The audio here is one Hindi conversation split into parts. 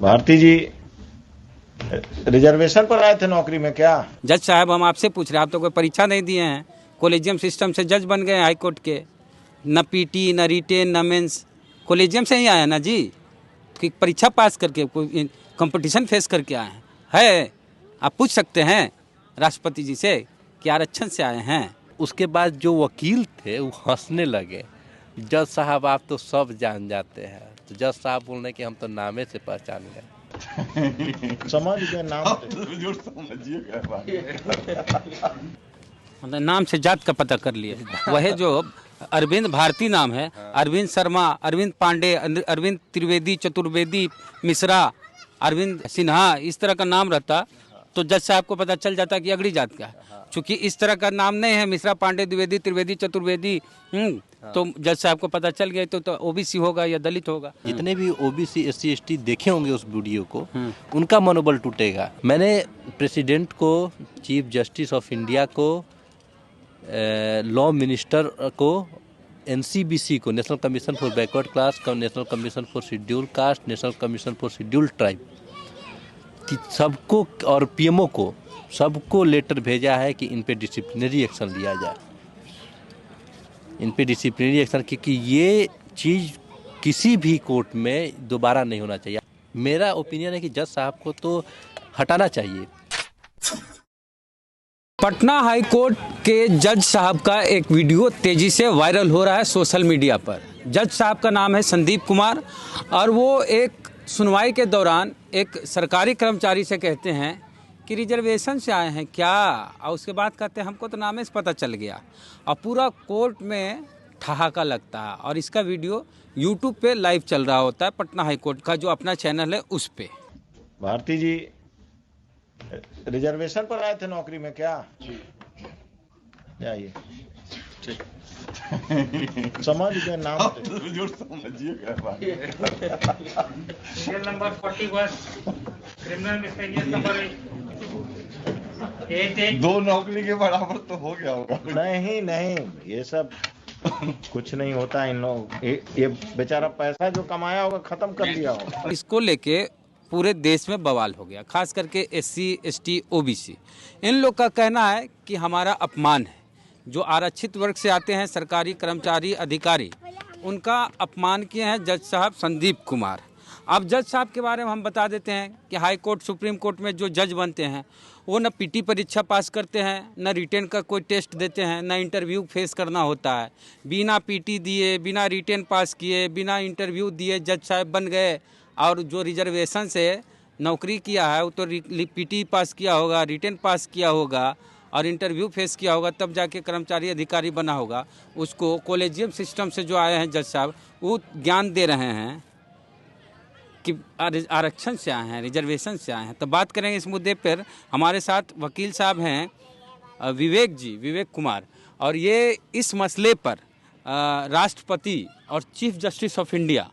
भारती जी रिजर्वेशन पर आए थे नौकरी में क्या? जज साहब हम आपसे पूछ रहे हैं, आप तो कोई परीक्षा नहीं दिए हैं, कॉलेजियम सिस्टम से जज बन गए हाई कोर्ट के, न पीटी न रिटेन न मेंस, कॉलेजियम से ही आए हैं ना जी, कि परीक्षा पास करके कोई कंपटीशन फेस करके आए हैं। आप पूछ सकते हैं राष्ट्रपति जी से कि आरक्षण से आए हैं। उसके बाद जो वकील थे वो हंसने लगे, जज साहब आप तो सब जान जाते हैं। तो जज साहब बोल रहे कि हम तो नामे से पहचान गए। समझ गए नाम मतलब नाम से जात का पता कर लिए। वह जो अरविंद भारती नाम है, अरविंद शर्मा, अरविंद पांडे, अरविंद त्रिवेदी, चतुर्वेदी, मिश्रा, अरविंद सिन्हा, इस तरह का नाम रहता तो जज साहब को पता चल जाता कि अगड़ी जात का है। चूंकि इस तरह का नाम नहीं है, मिश्रा, पांडे, द्विवेदी, त्रिवेदी, चतुर्वेदी, तो जज साहब को पता चल गया तो ओबीसी होगा या दलित होगा। जितने भी ओबीसी एससी एसटी देखे होंगे उस वीडियो को, उनका मनोबल टूटेगा। मैंने प्रेसिडेंट को, चीफ जस्टिस ऑफ इंडिया को, लॉ मिनिस्टर को, एनसीबीसी को, national commission for backward class, national commission for schedule caste, national commission for schedule tribe, सबको और पीएमओ को सबको लेटर भेजा है कि इन पे डिसिप्लिनरी एक्शन लिया जाए, इन पे डिसिप्लिनरी एक्शन, क्योंकि ये चीज़ किसी भी कोर्ट में दोबारा नहीं होना चाहिए। मेरा ओपिनियन है कि जज साहब को तो हटाना चाहिए। पटना हाई कोर्ट के जज साहब का एक वीडियो तेजी से वायरल हो रहा है सोशल मीडिया पर। जज साहब का नाम है संदीप कुमार और वो एक सुनवाई के दौरान एक सरकारी कर्मचारी से कहते हैं कि रिजर्वेशन से आए हैं क्या, और उसके बाद कहते हैं हमको तो नामे से पता चल गया, और पूरा कोर्ट में ठहाका लगता है। और इसका वीडियो यूट्यूब पे लाइव चल रहा होता है, पटना हाई कोर्ट का जो अपना चैनल है उस पे। भारती जी रिजर्वेशन पर आए थे नौकरी में क्या? जाइए ठीक समझ गए नाम serial number 41 criminal miscellaneous number 88। दो नौकरी के बराबर तो हो गया होगा। नहीं ये सब कुछ नहीं होता। इन लोग ये बेचारा पैसा जो कमाया होगा खत्म कर दिया होगा। इसको लेके पूरे देश में बवाल हो गया, खास करके एससी एसटी ओबीसी, इन लोग का कहना है कि हमारा अपमान है। जो आरक्षित वर्ग से आते हैं सरकारी कर्मचारी अधिकारी, उनका अपमान किए हैं जज साहब संदीप कुमार। अब जज साहब के बारे में हम बता देते हैं कि हाई कोर्ट सुप्रीम कोर्ट में जो जज बनते हैं वो न पीटी परीक्षा पास करते हैं, न रिटेन का कोई टेस्ट देते हैं, न इंटरव्यू फेस करना होता है। बिना पीटी दिए, बिना रिटेन पास किए, बिना इंटरव्यू दिए जज साहब बन गए। और जो रिजर्वेशन से नौकरी किया है वो तो पीटी पास किया होगा, रिटेन पास किया होगा और इंटरव्यू फेस किया होगा, तब जाके कर्मचारी अधिकारी बना होगा। उसको कॉलेजियम सिस्टम से जो आए हैं जज साहब, वो ज्ञान दे रहे हैं कि आरक्षण से आए हैं, रिजर्वेशन से आए हैं। तो बात करेंगे इस मुद्दे पर। हमारे साथ वकील साहब हैं विवेक कुमार, और ये इस मसले पर राष्ट्रपति और चीफ जस्टिस ऑफ इंडिया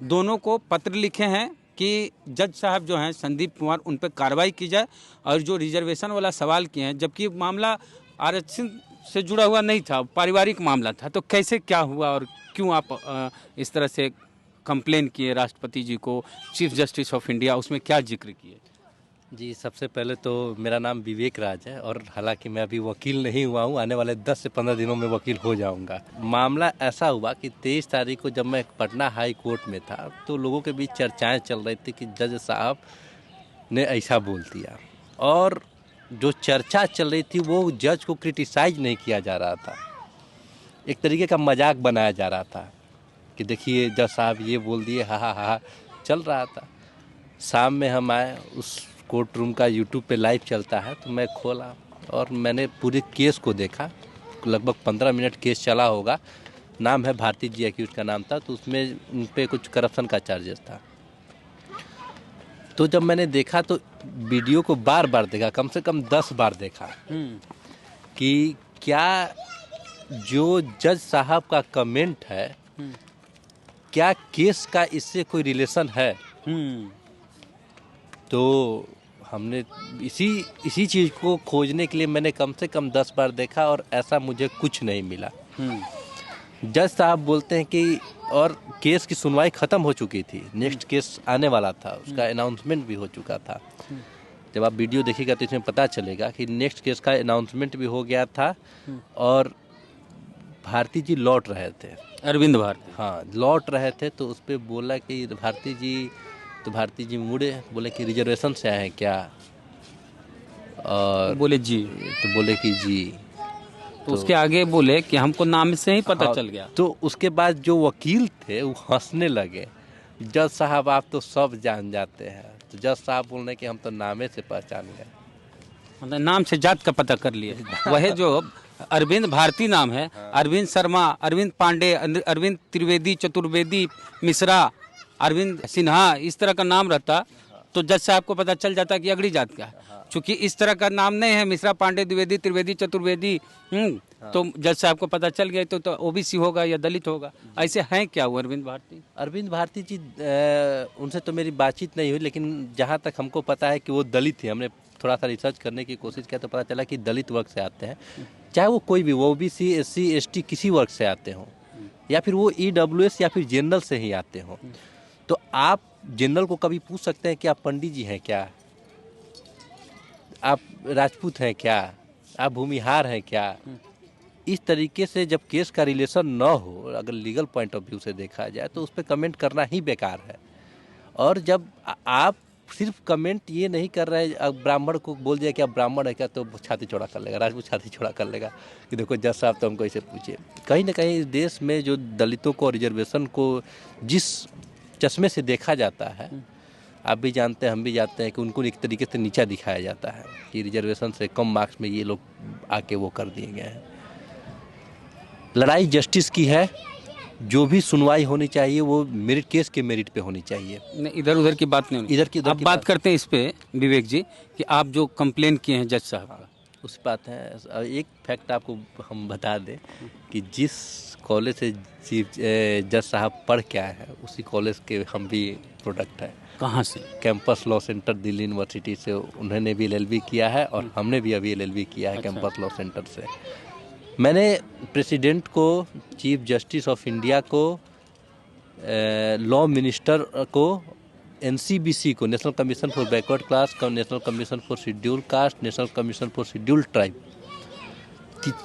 दोनों को पत्र लिखे हैं कि जज साहब जो हैं संदीप कुमार, उन पर कार्रवाई की जाए। और जो रिजर्वेशन वाला सवाल किए हैं, जबकि मामला आरक्षण से जुड़ा हुआ नहीं था, पारिवारिक मामला था, तो कैसे क्या हुआ और क्यों आप इस तरह से कंप्लेन किए राष्ट्रपति जी को, चीफ जस्टिस ऑफ इंडिया, उसमें क्या जिक्र किए? जी, सबसे पहले तो मेरा नाम विवेक राज है और हालांकि मैं अभी वकील नहीं हुआ हूँ, आने वाले 10 से 15 दिनों में वकील हो जाऊँगा। मामला ऐसा हुआ कि 23 तारीख को जब मैं पटना हाई कोर्ट में था तो लोगों के बीच चर्चाएं चल रही थी कि जज साहब ने ऐसा बोल दिया, और जो चर्चा चल रही थी वो जज को क्रिटिसाइज नहीं किया जा रहा था, एक तरीके का मजाक बनाया जा रहा था कि देखिए जज साहब ये बोल दिए, हा चल रहा था। शाम में हम आए, उस कोर्ट रूम का यूट्यूब पे लाइव चलता है, तो मैं खोला और मैंने पूरे केस को देखा। लगभग 15 मिनट केस चला होगा। नाम है भारती जी एक्यूज का नाम था, तो उसमें उन पे कुछ करप्शन का चार्जेस था। तो जब मैंने देखा तो वीडियो को बार बार देखा, कम से कम 10 बार देखा कि क्या जो जज साहब का कमेंट है, क्या केस का इससे कोई रिलेशन है। तो हमने इसी चीज़ को खोजने के लिए मैंने कम से कम 10 बार देखा और ऐसा मुझे कुछ नहीं मिला। जज साहब बोलते हैं कि और केस की सुनवाई ख़त्म हो चुकी थी, नेक्स्ट केस आने वाला था, उसका अनाउंसमेंट भी हो चुका था। जब आप वीडियो देखिएगा तो इसमें पता चलेगा कि नेक्स्ट केस का अनाउंसमेंट भी हो गया था और भारती जी लौट रहे थे, अरविंद भारती। हाँ लौट रहे थे। तो उस पर बोला कि भारती जी मुड़े, बोले कि रिजर्वेशन से आए हैं क्या, और बोले जी, तो बोले कि जी। तो उसके आगे बोले कि हमको नाम से ही पता हाँ, चल गया। तो उसके बाद जो वकील थे वो हंसने लगे, जज साहब आप तो सब जान जाते हैं। तो जज साहब बोल रहे कि हम तो नामे से पहचान गए, मतलब नाम से जात का पता कर लिए। वह जो अरविंद भारती नाम है, अरविंद शर्मा, अरविंद पांडे, अरविंद त्रिवेदी, चतुर्वेदी, मिश्रा, अरविंद सिन्हा, इस तरह का नाम रहता तो जज साहब को पता चल जाता कि अगड़ी जात का है। चूंकि इस तरह का नाम नहीं है, मिश्रा, पांडे, द्विवेदी, त्रिवेदी, चतुर्वेदी, तो जज साहब को पता चल गया तो ओबीसी होगा या दलित होगा। ऐसे हैं क्या वो अरविंद भारती? अरविंद भारती जी, उनसे तो मेरी बातचीत नहीं हुई, लेकिन जहाँ तक हमको पता है कि वो दलित ही। हमने थोड़ा सा रिसर्च करने की कोशिश किया तो पता चला कि दलित वर्ग से आते हैं, चाहे वो कोई भी, वो ओबीसी, एससी, एसटी किसी वर्ग से आते हों, या फिर वो ईडब्ल्यूएस या फिर जनरल से ही आते हों। तो आप जनरल को कभी पूछ सकते हैं कि आप पंडित जी हैं क्या, आप राजपूत हैं क्या, आप भूमिहार हैं क्या। इस तरीके से जब केस का रिलेशन न हो, अगर लीगल पॉइंट ऑफ व्यू से देखा जाए तो उस पर कमेंट करना ही बेकार है। और जब आप सिर्फ कमेंट ये नहीं कर रहे हैं, अब ब्राह्मण को बोल दिया कि आप ब्राह्मण है क्या, तो छाती चौड़ा कर लेगा, राजपूत छाती चौड़ा कर लेगा कि देखो जज साहब तो हमको इसे पूछिए। कहीं ना कहीं इस देश में जो दलितों को, रिजर्वेशन को जिस चश्मे से देखा जाता है, आप भी जानते हैं, हम भी जानते हैं कि उनको एक तरीके से नीचा दिखाया जाता है कि रिजर्वेशन से कम मार्क्स में ये लोग आके वो कर दिए गए हैं। लड़ाई जस्टिस की है, जो भी सुनवाई होनी चाहिए वो मेरिट, केस के मेरिट पे होनी चाहिए, इधर उधर की बात नहीं होनी। इधर की उधर अब की बात करते हैं इस पे विवेक जी कि आप जो कंप्लेन किए हैं जज साहब का, उस बात है। एक फैक्ट आपको हम बता दें कि जिस कॉलेज से जज साहब पढ़ के आए हैं उसी कॉलेज के हम भी प्रोडक्ट हैं। कहाँ से? Campus law centre Delhi university से उन्होंने भी एलएलबी किया है और हमने भी अभी एलएलबी किया है कैंपस लॉ सेंटर से। मैंने प्रेसिडेंट को, चीफ जस्टिस ऑफ इंडिया को, लॉ मिनिस्टर को, एनसीबीसी को, national commission for backward class, national commission for schedule caste, national commission for schedule tribe,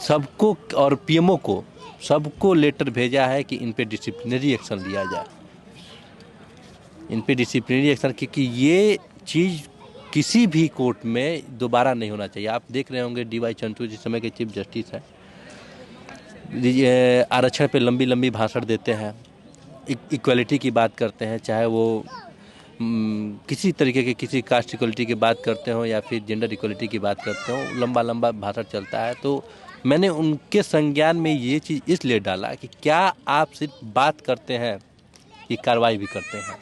सबको और पीएमओ को, सबको लेटर भेजा है कि इन पे डिसिप्लिनरी एक्शन लिया जाए, इन पे डिसिप्लिनरी एक्शन, क्योंकि ये चीज़ किसी भी कोर्ट में दोबारा नहीं होना चाहिए। आप देख रहे होंगे DY चंद्रचूड़ जिस समय के चीफ जस्टिस हैं, आरक्षण पे लंबी लंबी भाषण देते हैं, इक्वलिटी की बात करते हैं, चाहे वो किसी तरीके के, किसी कास्ट इक्वलिटी की बात करते हो या फिर जेंडर इक्वलिटी की बात करते हो, लंबा लंबा भाषण चलता है। तो मैंने उनके संज्ञान में ये चीज़ इसलिए डाला कि क्या आप सिर्फ बात करते हैं कि कार्रवाई भी करते हैं।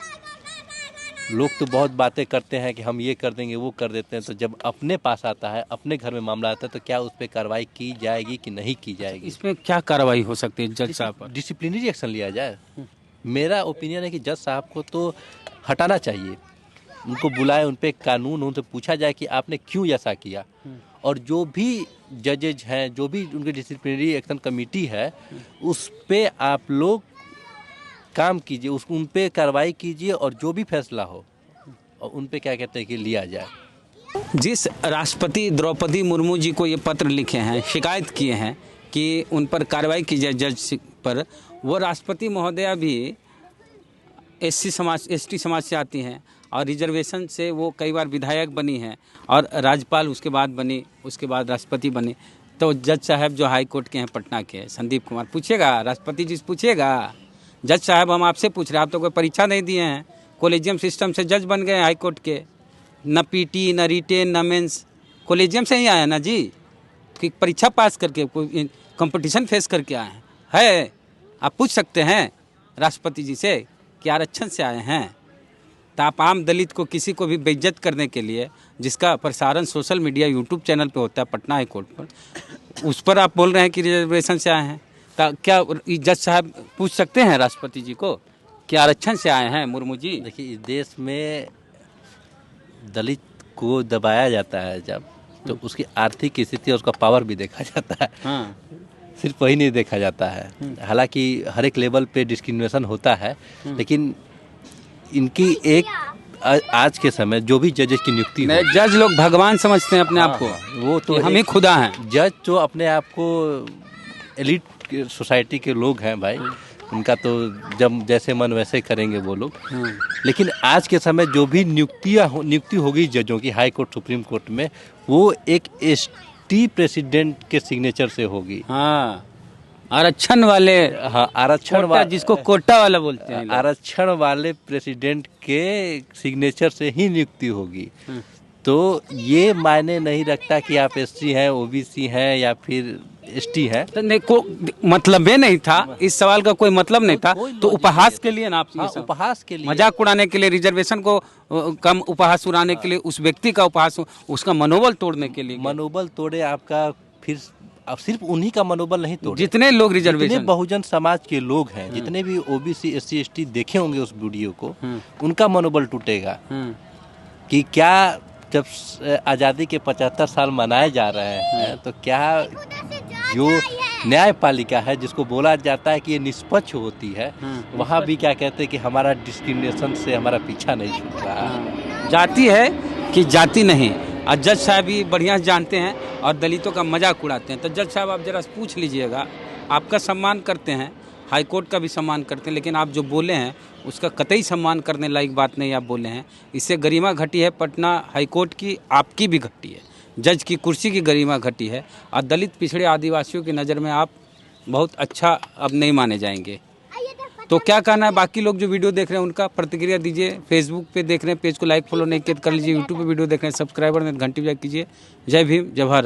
लोग तो बहुत बातें करते हैं कि हम ये कर देंगे, वो कर देते हैं, तो जब अपने पास आता है, अपने घर में मामला आता है, तो क्या उस पर कार्रवाई की जाएगी कि नहीं की जाएगी? इसमें क्या कार्रवाई हो सकती है जज साहब पर? डिसिप्लिनरी एक्शन लिया जाए। मेरा ओपिनियन है कि जज साहब को तो हटाना चाहिए, उनको बुलाए, उन पर कानून, उनसे पूछा जाए कि आपने क्यों ऐसा किया। और जो भी जजेज हैं, जो भी उनकी डिसिप्लिनरी एक्शन कमेटी है, उस पर आप लोग काम कीजिए, उन पे कार्रवाई कीजिए और जो भी फैसला हो और उन पे क्या कहते हैं कि लिया जाए। जिस राष्ट्रपति द्रौपदी मुर्मू जी को ये पत्र लिखे हैं, शिकायत किए हैं कि उन पर कार्रवाई की जाए जज पर, वो राष्ट्रपति महोदया भी एसटी समाज से आती हैं और रिजर्वेशन से वो कई बार विधायक बनी हैं और राज्यपाल उसके बाद बनी, उसके बाद राष्ट्रपति बने। तो जज साहब जो हाई कोर्ट के हैं पटना के, संदीप कुमार, पूछेगा राष्ट्रपति जी से पूछेगा, जज साहब हम आपसे पूछ रहे हैं, आप तो कोई परीक्षा नहीं दिए हैं, कॉलेजियम सिस्टम से जज बन गए हाई कोर्ट के, न पीटी, न रिटेन, न मेंस, कॉलेजियम से ही आए ना जी, कि परीक्षा पास करके, कोई कंपटीशन फेस करके आए हैं। है, आप पूछ सकते हैं राष्ट्रपति जी से कि आरक्षण से आए हैं। तो आप आम दलित को, किसी को भी बेइज्जत करने के लिए, जिसका प्रसारण सोशल मीडिया यूट्यूब चैनल पे होता है पटना हाई कोर्ट पर, उस पर आप बोल रहे हैं कि रिजर्वेशन से आए हैं। तो क्या जज साहब पूछ सकते हैं राष्ट्रपति जी को कि आरक्षण से आए हैं मुर्मू जी? देखिए, इस देश में दलित को दबाया जाता है जब, तो उसकी आर्थिक स्थिति और उसका पावर भी देखा जाता है। हाँ। सिर्फ वही नहीं देखा जाता है। हालांकि हर एक लेवल पे डिस्क्रिमिनेशन होता है, लेकिन इनकी एक आज के समय जो भी जजेस की नियुक्ति हो, जज लोग भगवान समझते हैं अपने आप को, वो तो हम ही खुदा हैं। जज जो अपने आप को एलिट सोसाइटी के लोग हैं भाई, उनका तो जब जैसे मन वैसे करेंगे वो लोग। लेकिन आज के समय जो भी नियुक्ति होगी जजों की हाई कोर्ट सुप्रीम कोर्ट में, वो एक एसटी प्रेसिडेंट के सिग्नेचर से होगी। हाँ, आरक्षण वाले, हाँ, आरक्षण जिसको कोटा वाला बोलते हैं, आरक्षण वाले प्रेसिडेंट के सिग्नेचर से ही नियुक्ति होगी। तो ये मायने नहीं रखता कि आप एससी हैं, ओबीसी हैं या फिर एसटी है। तो नहीं, मतलब ये नहीं था, इस सवाल का कोई मतलब नहीं था। तो उपहास के लिए ना आप, हाँ, उपहास के लिए, मजाक उड़ाने के लिए, रिजर्वेशन को कम उपहास उड़ाने के लिए, उस व्यक्ति का उपहास, उसका मनोबल तोड़ने के लिए। मनोबल तोड़े आपका, फिर अब सिर्फ उन्हीं का मनोबल नहीं तोड़े, जितने लोग रिजर्वेशन, जितने बहुजन समाज के लोग हैं, जितने भी ओबीसी एससी एसटी देखे होंगे उस वीडियो को, उनका मनोबल टूटेगा। कि क्या जब आज़ादी के 75 साल मनाए जा रहे हैं, तो क्या जो न्यायपालिका है, जिसको बोला जाता है कि ये निष्पक्ष होती है, वहाँ भी क्या कहते हैं कि हमारा डिस्क्रिमिनेशन से हमारा पीछा नहीं छूट रहा। जाति है कि जाति नहीं। और जज साहब भी बढ़िया जानते हैं और दलितों का मजाक उड़ाते हैं। तो जज साहब आप जरा पूछ लीजिएगा, आपका सम्मान करते हैं, हाई कोर्ट का भी सम्मान करते हैं, लेकिन आप जो बोले हैं उसका कतई सम्मान करने लायक बात नहीं आप बोले हैं। इससे गरिमा घटी है पटना हाई कोर्ट की, आपकी भी घटी है, जज की कुर्सी की गरिमा घटी है। और दलित पिछड़े आदिवासियों की नज़र में आप बहुत अच्छा अब नहीं माने जाएंगे। तो क्या कहना है बाकी लोग जो वीडियो देख रहे हैं, उनका प्रतिक्रिया दीजिए। फेसबुक पे देख रहे हैं, पेज को लाइक फॉलो नहीं किया कर लीजिए। यूट्यूब पे वीडियो देख रहे हैं, सब्सक्राइबर घंटी बजा कीजिए। जय भीम, जय भारत।